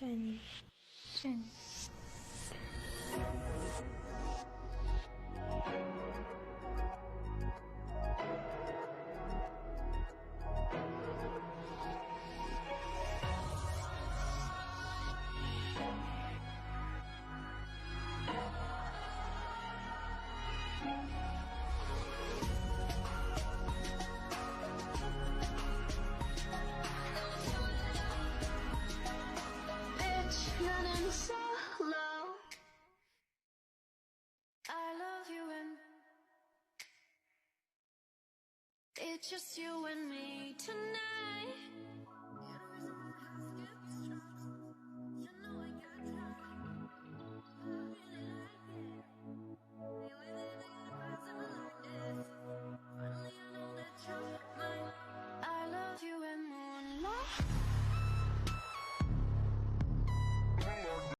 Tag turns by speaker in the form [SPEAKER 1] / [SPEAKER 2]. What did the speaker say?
[SPEAKER 1] Jenny. Jenny.
[SPEAKER 2] Running so low. I love you and it's just you and me tonight.